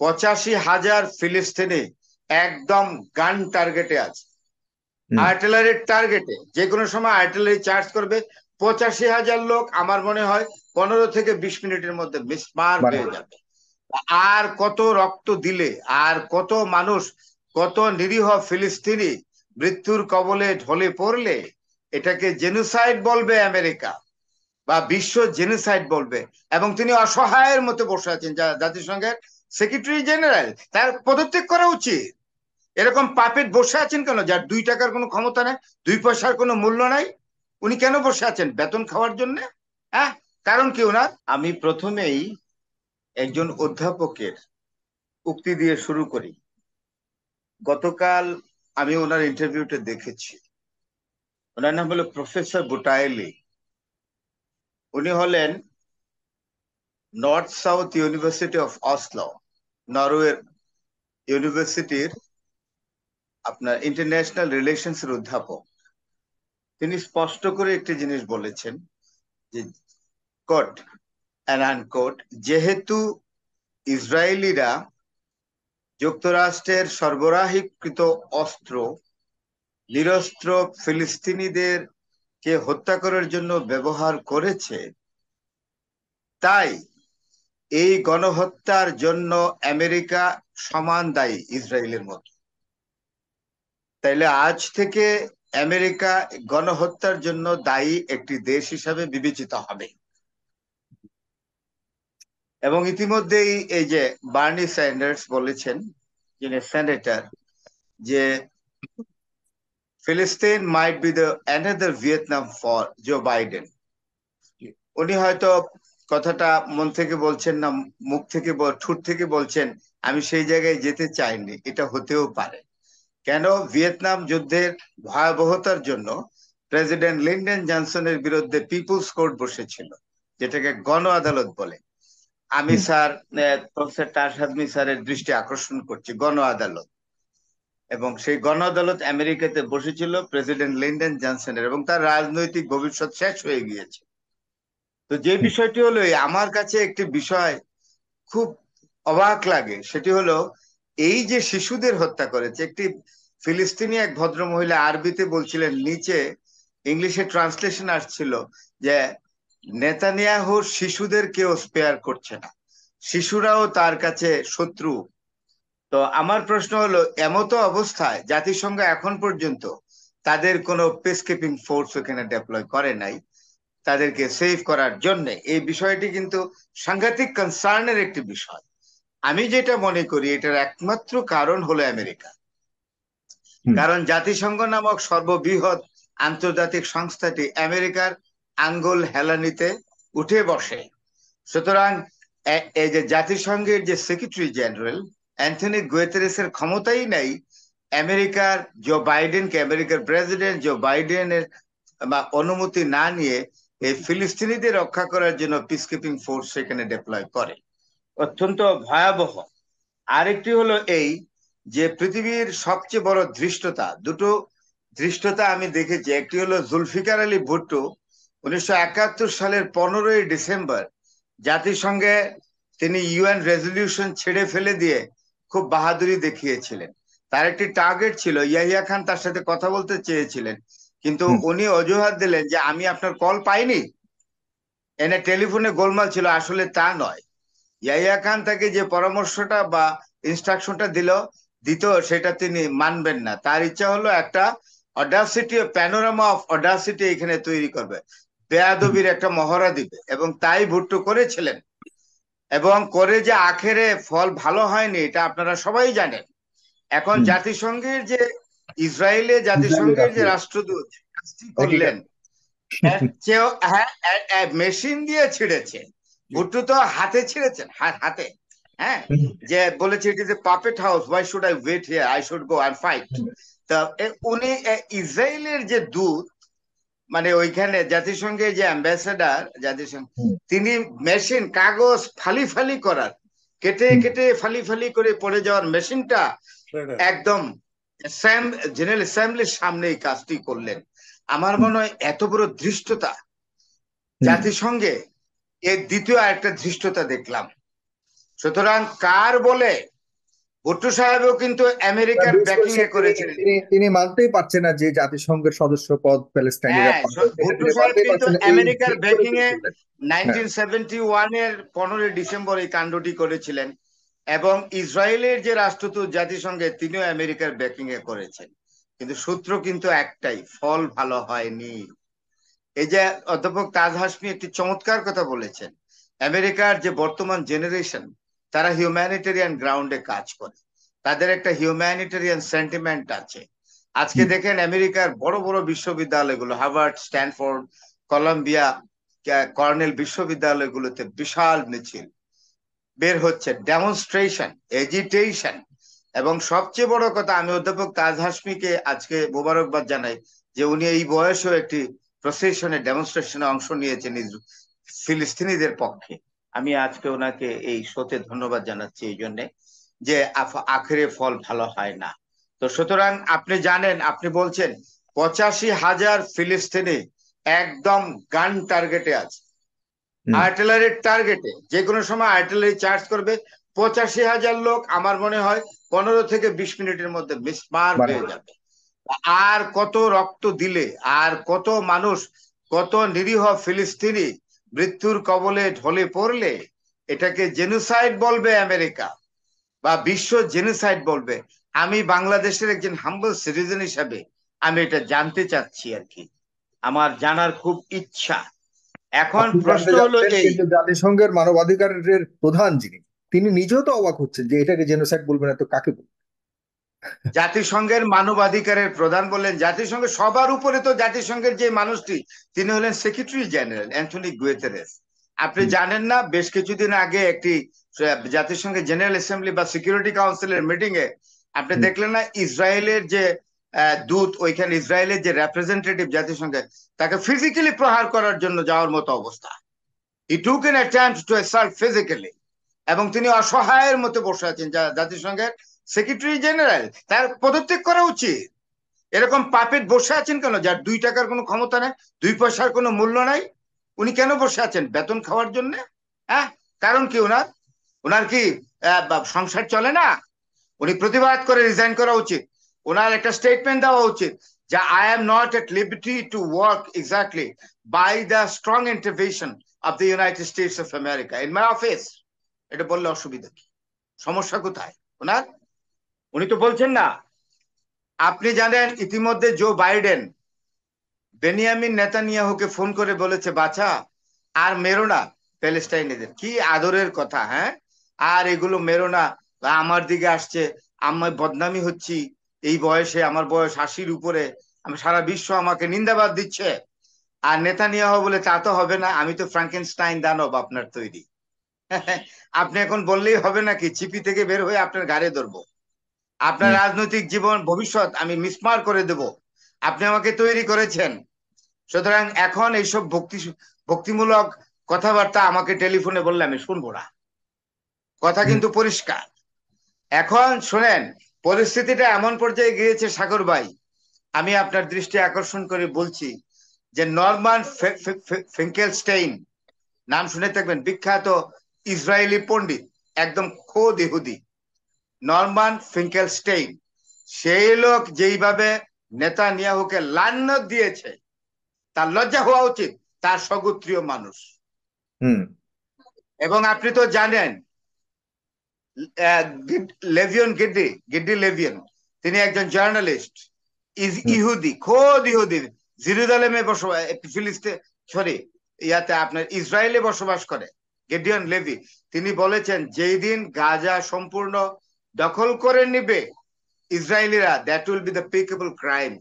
85,000 ফিলিস্তিনি একদম গান টার্গেটে আছে, হুম। আর্টিলারির টার্গেটে, যে কোনো সময় আর্টিলারি চার্জ করবে। 85,000 লোক আমার মনে হয় 15 থেকে 20 মিনিটের মধ্যে মিসমার মানে হয়ে যাবে। আর কত রক্ত দিলে, আর কত মানুষ, কত নিরীহ ফিলিস্তিনি মৃত্যুর কবলে ঢলে পড়লে এটাকে জেনোসাইড বলবে আমেরিকা, বা বিশ্ব জেনোসাইড বলবে। এবং তিনি অসহায়ের মতো বসে আছেন, যা জাতিসংঘের সেক্রেটারি জেনারেল, তার পদত্যাগ করা উচিত। এরকম পাপেট বসে আছেন কেন, যার 2 টাকার কোনো ক্ষমতা নেই, 2 পয়সার কোনো মূল্য নাই? উনি কেন বসে আছেন? বেতন খাওয়ার জন্য? হ্যাঁ, কারণ কি ওনার? আমি প্রথমেই একজন অধ্যাপকের উক্তি দিয়ে শুরু করি। গতকাল আমি ওনার ইন্টারভিউটা দেখেছি। ওনার নাম হলো প্রফেসর বুটায়েলি। উনি হলেন north south university of Oslo, নরওয়ের ইউনিভার্সিটির আপনার ইন্টারন্যাশনাল রিলেশনস এর অধ্যাপক। তিনি স্পষ্ট করে একটি জিনিস বলেছেন যে, কোট অ্যান্ড আনকোট, যেহেতু ইসরায়েলিরা যুক্তরাষ্ট্রের সরবরাহীকৃত অস্ত্র নিরস্ত্র ফিলিস্তিনিদের কে হত্যা করার জন্য ব্যবহার করেছে, তাই এই গণহত্যার জন্য আমেরিকা সমান দায়ী ইসরায়েলের মতো। তাইলে আজ থেকে আমেরিকা গণহত্যার জন্য দায়ী একটি দেশ হিসাবে বিবেচিত হবে। এবং ইতিমধ্যেই এই যে বার্নি স্যান্ডার্স বলেছেন, যিনি সেনেটর, যে ফিলিস্তিন might be the another Vietnam for Joe Biden. উনি হয়তো কথাটা মন থেকে বলছেন না, মুখ থেকে ঠোঁট থেকে বলছেন, আমি সেই জায়গায় যেতে চাইনি, এটা হতেও পারে। কেন? ভিয়েতনাম যুদ্ধের ভয়াবহতার জন্য প্রেসিডেন্ট লিন্ডন জনসনের বিরুদ্ধে পিপুলস কোর্ট বসেছিল, যেটাকে গণ আদালত বলে। আমি হুম। স্যার, প্রফেসর তারহাজমি স্যারের দৃষ্টি আকর্ষণ করছি, গণ আদালত। এবং সেই গণ আদালত আমেরিকাতে বসেছিল প্রেসিডেন্ট লিন্ডন জনসনের, এবং তার রাজনৈতিক ভবিষ্যৎ শেষ হয়ে গিয়েছে। তো যে হুম। বিষয়টি হলো, আমার কাছে একটি বিষয় খুব অবাক লাগে, সেটি হলো এই যে শিশুদের হত্যা করেছে একটি ফিলিস্তিনি এক ভদ্র মহিলা আরবিতে বলছিলেন, নিচে ইংলিশে ট্রান্সলেশন আসছিল যে নেতানিয়াহুর শিশুদের কেউ স্পেয়ার করছে না, শিশুরাও তার কাছে শত্রু। তো আমার প্রশ্ন হলো, এমতো অবস্থায় জাতিসংঘ এখন পর্যন্ত তাদের কোনো পিসকিপিং ফোর্স ওখানে ডেপ্লয় করে নাই তাদেরকে সেভ করার জন্য। এই বিষয়টি কিন্তু সাংঘাতিক কনসার্নের একটি বিষয়। আমি যেটা মনে করি, এটার একমাত্র কারণ হলো আমেরিকা। হুম। কারণ জাতিসংঘ নামক সর্ববৃহৎ আন্তর্জাতিক সংস্থাটি আমেরিকার আঙ্গুল হেলানিতে উঠে বসে। সুতরাং এই যে জাতিসংঘের যে সেক্রেটারি জেনারেল অ্যান্থনি গুয়েতেরেসের ক্ষমতাই নাই আমেরিকার জো বাইডেনকে, আমেরিকার প্রেসিডেন্ট জো বাইডেনের বা অনুমতি না নিয়ে এই ফিলিস্তিনিদের রক্ষা করার জন্য পিসকিপিং ফোর্স সেখানে ডিপ্লয় করে। অত্যন্ত ভয়াবহ। আরেকটি হলো এই, যে পৃথিবীর সবচেয়ে বড় ধৃষ্টতা, দুটো ধৃষ্টতা আমি দেখেছি। একটি হলো জুলফিকার আলী ভুট্টো 1971 সালের 15ই ডিসেম্বর জাতিসংঘে তিনি ইউএন রেজলিউশন ছেড়ে ফেলে দিয়ে খুব বাহাদুরি দেখিয়েছিলেন। তার একটি টার্গেট ছিল, ইয়াহিয়া খান তার সাথে কথা বলতে চেয়েছিলেন, কিন্তু হুম। উনি অজুহাত দিলেন যে আমি আপনার কল পাইনি, এনে টেলিফোনে গোলমাল ছিল। আসলে তা নয়, ইয়াহিয়া খান তাকে যে পরামর্শটা বা ইনস্ট্রাকশনটা দিত সেটা তিনি মানবেন না। তার ইচ্ছা হলো একটা অডাসিটি, প্যানোরামা অফ অডাসিটি এখানে তৈরি করবে, হুম। বেয়াদবির একটা মহড়া দিবে, এবং তাই ভুট্টো করেছিলেন। এবং করে যে আখেরে ফল ভালো হয়নি, এটা আপনারা সবাই জানেন। এখন হুম। জাতিসংঘের যে ইসরায়েলে ইসরায়েলি জাতিসংঘের যে রাষ্ট্রদূত রাষ্ট্রদূত কাজটি একই করলেন, কাজ। এর চেয়েও, হ্যাঁ, মেশিন দিয়ে ছিঁড়েছে। ভুট্টো তো হাতে ছিঁড়েছেন, হাতে। হ্যাঁ, হুম। যে বলেছে it is a puppet house, why should I wait here, I should go and fight. তা উনি ইসরায়েলের যে দূত, মানে ওইখানে জাতিসংঘের যে অ্যাম্বাসেডার জাতিসংঘ, হুম। তিনি মেশিন, কাগজ ফালি ফালি করার, কেটে হুম। কেটে ফালি ফালি করে পড়ে যাওয়ার মেশিনটা একদম জেনারেল অ্যাসেম্বলির সামনে এই কাজটি করলেন। আমার হুম। মনে হয় এত বড় ধৃষ্টতা হুম। জাতিসংঘে এর দ্বিতীয় আরেকটা ধৃষ্টতা দেখলাম। সুতরাং কার বলে ভুট্টো সাহেবও কিন্তু আমেরিকার বেশ ব্যাকিং করেছেন, এ তিনি করেছিলেন। তিনি তিনি মানতেই পারছেন না যে জাতিসংঘের সদস্য পদ প্যালেস্টাইনিরা হ্যাঁ, পাবে, এটা ভুট্টো তিনি সাহেব মানতেই কিন্তু পারছেন না, এই আমেরিকার ঠিক করে ব্যাকিং তিনি এ করলেন। হ্যাঁ। 1971 এর 15 ডিসেম্বর এই কাণ্ডটি করেছিলেন। এবং ইসরায়েলের যে রাষ্ট্রদূত জাতিসংঘে তিনিও আমেরিকার ব্যাকিং এ করেছেন। কিন্তু সূত্র কিন্তু একটাই, ফল ভালো হয়নি। এই যে অধ্যাপক তাজ হাসমি একটি চমৎকার কথা বলেছেন, আমেরিকার যে বর্তমান জেনারেশন তারা হিউম্যানিটেরিয়ান গ্রাউন্ডে কাজ করে, তাদের একটা হিউম্যানিটেরিয়ান সেন্টিমেন্ট আছে। আজকে হুম। দেখেন আমেরিকার বড় বড় বিশ্ববিদ্যালয়গুলো, হার্ভার্ড, স্ট্যানফোর্ড, কলম্বিয়া, কর্নেল বিশ্ববিদ্যালয়গুলোতে বিশাল মিছিল বের হচ্ছে, ডেমনস্ট্রেশন, এজিটেশন। এবং সবচেয়ে বড় কথা, আমি অধ্যাপক তাজ হাসমিকে আজকে মোবারকবাদ জানাই যে উনি এই বয়সেও একটি প্রসেশনে, ডেমনস্ট্রেশনে অংশ নিয়েছেন ফিলিস্তিনিদের পক্ষে। আমি আজকে ওনাকে এই শোতে ধন্যবাদ জানাচ্ছি এই জন্যে যে আখেরে ফল ভালো হয় না। তো সুতরাং আপনি জানেন, আপনি বলছেন 85,000 ফিলিস্তিনি একদম গান টার্গেটে আছে, হুম। আর্টিলারির টার্গেটে, যে কোনো সময় আর্টিলারি চার্জ করবে। 85,000 লোক আমার মনে হয় 15 থেকে 20 মিনিটের মধ্যে মিসমার মানে হয়ে যাবে। আর কত রক্ত দিলে, আর কত মানুষ, কত নিরীহ ফিলিস্তিনি মৃত্যুর কবলে ঢলে পড়লে এটাকে জেনোসাইড বলবে আমেরিকা, বা বিশ্ব জেনোসাইড বলবে? আমি বাংলাদেশের একজন হাম্বল সিটিজেন হিসাবে আমি এটা জানতে চাচ্ছি আর কি, আমার জানার খুব ইচ্ছা। এখন আপনি জানতে প্রশ্ন হলো চাচ্ছেন, এই, কিন্তু জাতিসংঘের মানবাধিকারের প্রধান যিনি, তিনি নিজেও তো অবাক হচ্ছেন যে এটাকে জেনোসাইড বলবেন না তো কাকে বলবেন? জাতিসংঘের মানবাধিকারের প্রধান বললেন, জাতিসংঘের সবার উপরে তো জাতিসংঘের যে মানুষটি, তিনি হলেন সেক্রেটারি জেনারেল অ্যান্টনি গুয়েতেরেস। আপনি হুম। জানেন না, বেশ কিছুদিন আগে একটি জাতিসংঘের জেনারেল অ্যাসেম্বলি বা সিকিউরিটি কাউন্সিলের মিটিং এ আপনি হুম। দেখলেন না, ইসরায়েলের যে দূত, ওইখানে ইসরায়েলের যে রেপ্রেজেন্টেটিভ জাতিসংঘে, তাকে ফিজিক্যালি প্রহার করার জন্য যাওয়ার মতো অবস্থা। He took an attempt to assault physically. এবং তিনি অসহায়ের মতো বসে আছেন, যা জাতিসংঘের সেক্রেটারি জেনারেল, তার পদত্যাগ করা উচিত। এরকম পাপেট বসে আছেন কেন, যার 2 টাকার কোনো ক্ষমতা নাই, 2 পয়সার কোনো মূল্য নাই? উনি কেন বসে আছেন? বেতন খাওয়ার জন্য? হ্যাঁ, কারণ কি ওনার? ওনার কি সংসার চলে না? উনি প্রতিবাদ করে রিজাইন করা উচিত। ওনার একটা স্টেটমেন্ট দেওয়া উচিত যে I am not at liberty to work exactly by the strong intervention of the United States of America in my office. এটা বললে অসুবিধা কি? সমস্যা কোথায় ওনার? উনি তো বলছেন না। আপনি জানেন ইতিমধ্যে জো বাইডেন বেনিয়ামিন নেতানিয়াহুকে ফোন করে বলেছে, বাছা আর মেরো না প্যালেস্টাইনিদের। কি আদরের কথা, হ্যাঁ? আর এগুলো মেরো না, বা আমার দিকে আসছে, আমি বদনামি হচ্ছি, এই বয়সে, আমার বয়স 80-র উপরে, আমি, সারা বিশ্ব আমাকে নিন্দাবাদ দিচ্ছে। আর নেতানিয়াহু বলে, তা তো হবে না, আমি তো ফ্রাঙ্কেনস্টাইন দানব আপনার তৈরি। আপনি এখন বললেই হবে নাকি? চিপি থেকে বের হয়ে আপনার ঘাড়ে ধরবো, আপনার হুম। রাজনৈতিক জীবন ভবিষ্যৎ আমি মিসমার করে দেব। আপনি আমাকে তৈরি করেছেন। সুতরাং এখন এইসব ভক্তিমূলক কথাবার্তা আমাকে টেলিফোনে বললে আমি শুনবো না। কথা হুম। কিন্তু পরিষ্কার। এখন শোনেন, পরিস্থিতিটা এমন পর্যায়ে গিয়েছে সাগর ভাই, আমি আপনার দৃষ্টি আকর্ষণ করে বলছি যে নরমান ফিঙ্কেলস্টাইন, নাম শুনে থাকবেন, বিখ্যাত ইসরায়েলি পণ্ডিত, একদম খোদ ইহুদি, নরমান ফিঙ্কেলস্টাইন। সেই লোক যেইভাবে নেতানিয়াহুকে লান্নত দিয়েছে, তার লজ্জা হওয়া উচিত, তার স্বগোত্রীয় মানুষ। হুম। এবং আপনি তো জানেন লেভিয়ন গিড্ডি, গিড্ডি লেভিয়ন, তিনি একজন জার্নালিস্ট, হুম। ইহুদি, খোদ ইহুদি, জেরুজালেমে বসবাস, ফিলিস্তিন, সরি, ইয়াতে আপনার ইসরায়েলে বসবাস করে গিডিয়ন লেভি। তিনি বলেছেন যেই দিন গাজা সম্পূর্ণ দখল করে নিবে ইসরায়েলিরা, that will be the pickable crime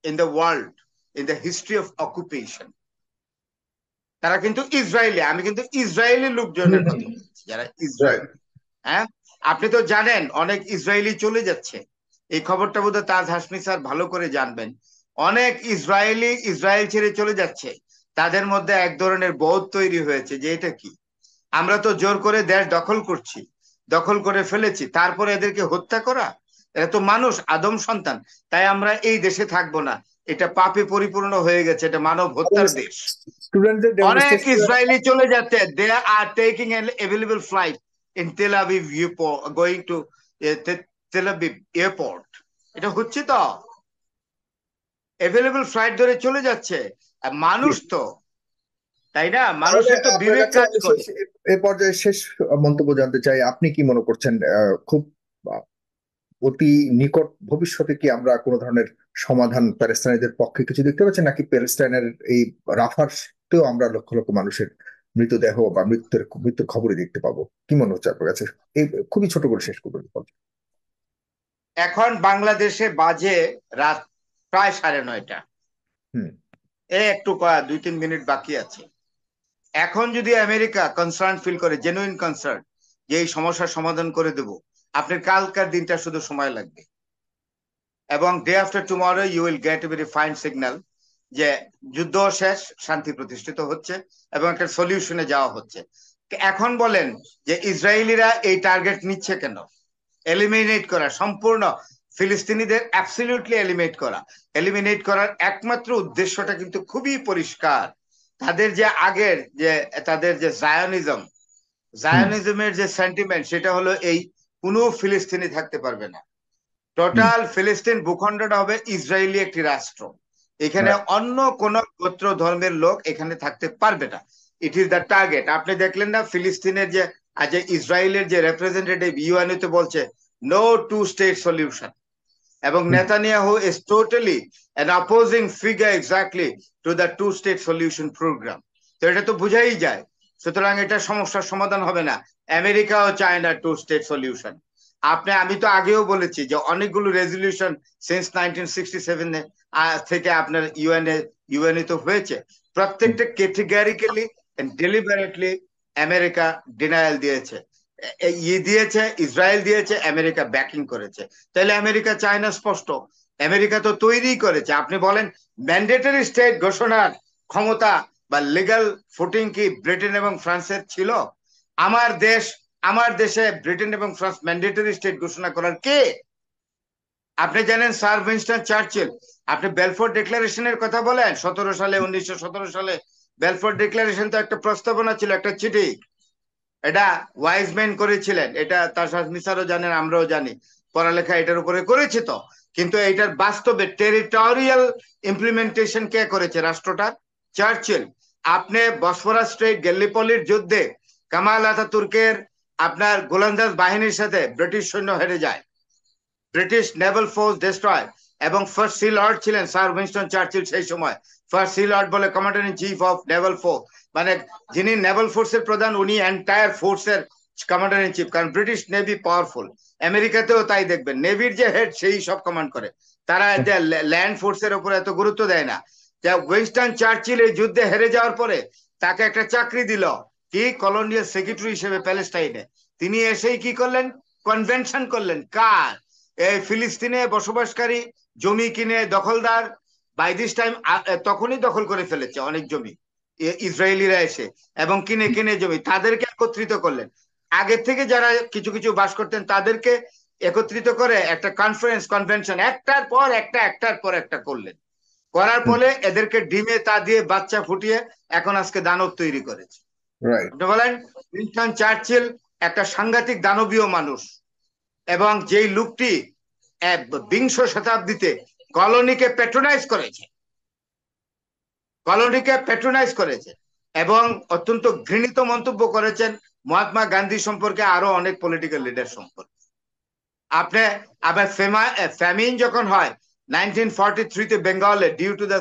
in the world, in the history of occupation. তারা কিন্তু ইসরায়েলি, আমি কিন্তু ইসরায়েলি লোকজনের কথা বলছি, যারা রাইট। ইসরায়েল। হ্যাঁ, আপনি তো জানেন অনেক ইসরায়েলি চলে যাচ্ছে, এই খবরটা বোধহয় তাজ হাসমি স্যার ভালো করে জানবেন। অনেক ইসরায়েলি ইসরায়েল ছেড়ে চলে যাচ্ছে, তাদের মধ্যে এক ধরনের বোধ তৈরি হয়েছে যে এটা কি, আমরা তো জোর করে দেশ দখল করছি, দখল করে ফেলেছি, তারপরে এদেরকে হত্যা করা, এরা তো মানুষ, আদম সন্তান, তাই আমরা এই দেশে থাকবো না, এটা পাপে পরিপূর্ণ হয়ে গেছে, এটা মানব হত্যার দেশ। স্টুডেন্টদের অনেক ডেমনস্ট্রেশন। ইসরায়েলি চলে যাচ্ছে, they are taking an available flight in Tel Aviv airport, going to Tel Aviv airport. এটা হচ্ছে তো, অ্যাভেলেবল ফ্লাইট ধরে চলে যাচ্ছে। আর মানুষ তো, তাই না, তাহলে মানুষের তো আপনার বিবেক কাছে কাজ আমি করে। এ পর্যায়ে শেষ মন্তব্য জানতে চাই, আপনি কি মনে করছেন খুব আহ, অতি নিকট ভবিষ্যতে কি আমরা কোনো ধরনের সমাধান প্যালেস্টাইনিদের পক্ষে কিছু দেখতে পাচ্ছি, নাকি প্যালেস্টাইনের এই রাফারতেও আমরা লক্ষ লক্ষ মানুষের মৃতদেহ বা মৃত্যুর খবরই দেখতে পাবো? কি মনে হচ্ছে আপনার কাছে? এই খুবই ছোট করে শেষ করবেন। এখন বাংলাদেশে বাজে রাত প্রায় 9:30। হুম। একটু 2-3 মিনিট বাকি আছে। এখন যদি আমেরিকা কনসার্ন ফিল করে, জেনুইন কনসার্ন, যে এই সমস্যার সমাধান করে দেব, আপনার কালকার দিনটা শুধু সময় লাগবে, এবং day after tomorrow you will get a very fine signal যে যুদ্ধ শেষ, শান্তি প্রতিষ্ঠিত হচ্ছে এবং একটা সলিউশনে যাওয়া হচ্ছে। এখন বলেন যে ইসরায়েলিরা এই টার্গেট নিচ্ছে কেন? এলিমিনেট করা, সম্পূর্ণ ফিলিস্তিনিদের অ্যাবসলিউটলি এলিমিনেট করার একমাত্র উদ্দেশ্যটা কিন্তু খুবই পরিষ্কার। তাদের যে আগের যে তাদের যে জায়নিজমের যে সেন্টিমেন্ট, সেটা হলো এই, কোনো ফিলিস্তিনি থাকতে পারবে না, টোটাল ফিলিস্তিন ভূখণ্ডটা হবে ইসরায়েলি একটি রাষ্ট্র, এখানে অন্য কোন গোত্র ধর্মের লোক এখানে থাকতে পারবে না। It is the target. আপনি দেখলেন না ফিলিস্তিনের যে আজ ইসরায়েলের যে রিপ্রেজেন্টেটিভ ইউএনএ তে বলছে নো টু স্টেট সলিউশন, এবং Netanyahu is totally an opposing figure exactly to the two state solution program. তো এটা তো বোঝাই যায়। সুতরাং এটা সমস্যার সমাধান হবে না। আমেরিকাও চায় না টু স্টেট সলিউশন। আমি তো আগেও বলেছি যে অনেকগুলো রেজলিউশন সিন্স 1967 থেকে আপনার ইউএনএ তো হয়েছে, প্রত্যেকটা categorically and deliberately America denial দিয়েছে, দিয়েছে, ইসরায়েল দিয়েছে, আমেরিকা ব্যাকিং করেছে। তাহলে আমেরিকা চায় না স্পষ্ট, আমেরিকা তো তৈরি করেছে। আপনি বলেন ম্যান্ডেটরি স্টেট ঘোষণার ক্ষমতা বা লিগ্যাল ফুটিং কি ব্রিটেন এবং ফ্রান্সের ছিল? আমার দেশে ব্রিটেন এবং ফ্রান্স ম্যান্ডেটরি স্টেট ঘোষণা করার কে? আপনি জানেন স্যার উইনস্টন চার্চিল, আপনি বেলফোর্ড ডিক্লারেশনের কথা বলেন 1917 সালে বেলফোর্ড ডিক্লারেশন তো একটা প্রস্তাবনা ছিল, একটা চিঠি, এটা ওয়াইজম্যান করেছিলেন। এটা তার সাথে মিসারও জানেন, আমরাও জানি, পড়ালেখা এটার উপরে করেছে তো। কিন্তু এটার বাস্তবে টেরিটোরিয়াল ইমপ্লিমেন্টেশন কে করেছে? রাষ্ট্রটা চার্চিল। আপনি বসফরাস স্ট্রেট গ্যালিপলির যুদ্ধে কামাল আতাতুর্কের আপনার গোলন্দাজ বাহিনীর সাথে ব্রিটিশ সৈন্য হেরে যায়, ব্রিটিশ নেভাল ফোর্স ডিস্ট্রয়, এবং ফার্স্ট সি লর্ড ছিলেন স্যার উইনস্টন চার্চিল সেই সময়। ফার্স্ট সি লর্ড বলে commander in chief of Naval force, মানে যিনি নেভাল ফোর্সের প্রধান, উনি এন্টায়ার ফোর্সের কমান্ডার ইন চিফ, কারণ ব্রিটিশ নেভি পাওয়ারফুল। আমেরিকাতেও তাই দেখবেন, নেভির যে হেড সেই সব কমান্ড করে, তারা যে ল্যান্ড ফোর্সের উপর এত গুরুত্ব দেয় না। উইনস্টন চার্চিল এই যুদ্ধে হেরে যাওয়ার পরে তাকে একটা চাকরি দিল, কি, কলোনিয়াল সেক্রেটারি হিসেবে প্যালেস্টাইনে। তিনি এসেই কি করলেন? কনভেনশন করলেন। কার? এই ফিলিস্তিনে বসবাসকারী জমি কিনে দখলদার, বাই দিস টাইম তখনই দখল করে ফেলেছে অনেক জমি ইসরায়েলিরা এসে, এবং কিনে কিনে জমি, তাদেরকে একত্রিত করলেন। আগের থেকে যারা কিছু কিছু বাস করতেন তাদেরকে একত্রিত করে একটা কনভেনশন একটার পর একটা করলেন। করার ফলে এদেরকে ডিমে তা দিয়ে বাচ্চা ফুটিয়ে এখন আজকে দানব তৈরি করেছে। আপনি বলেন উইনস্টন চার্চিল একটা সাংঘাতিক দানবীয় মানুষ, এবং যেই লোকটি বিংশ শতাব্দীতে কলোনিকে প্যাট্রোনাইজ করেছে এবং অত্যন্ত ঘৃণিত মন্তব্য করেছেন মহাত্মা গান্ধী সম্পর্কে, আরো অনেক পলিটিক্যাল লিডার সম্পর্কে। আপনি আবার ফ্যামিন যখন হয় 1943-তে বেঙ্গলে, due to the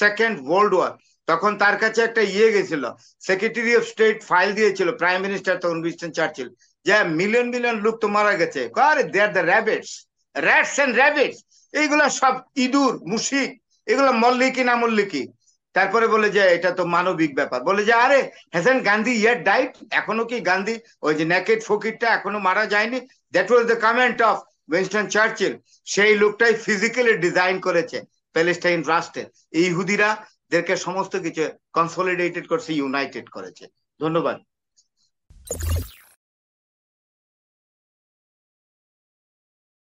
second world war, তখন তার কাছে একটা গেছিল, সেক্রেটারি অফ স্টেট ফাইল দিয়েছিল প্রাইম মিনিস্টার তখন উইনস্টন চার্চিল, যে মিলিয়ন মিলিয়ন লোক তো মারা গেছে, they are the rats and rabbits, এইগুলা সব ইঁদুর মুশিক, এগুলো মল্লি কি না মল্লি কি। তারপরে বলে যে এটা তো মানবিক ব্যাপার, বলে যে আরে হ্যাজেন্ট গান্ধী ইয়েট ডাইড, এখনো কি গান্ধী ওই যে নেকেড ফকিরটা এখনো মারা যায়নি? That was the comment of Winston Churchill. সেই লোকটাই ফিজিক্যালি ডিজাইন করেছে প্যালেস্টাইন রাষ্ট্রের, ইহুদিরা দেরকে সমস্ত কিছু কনসলিডেটেড করছে, ইউনাইটেড করেছে। ধন্যবাদ।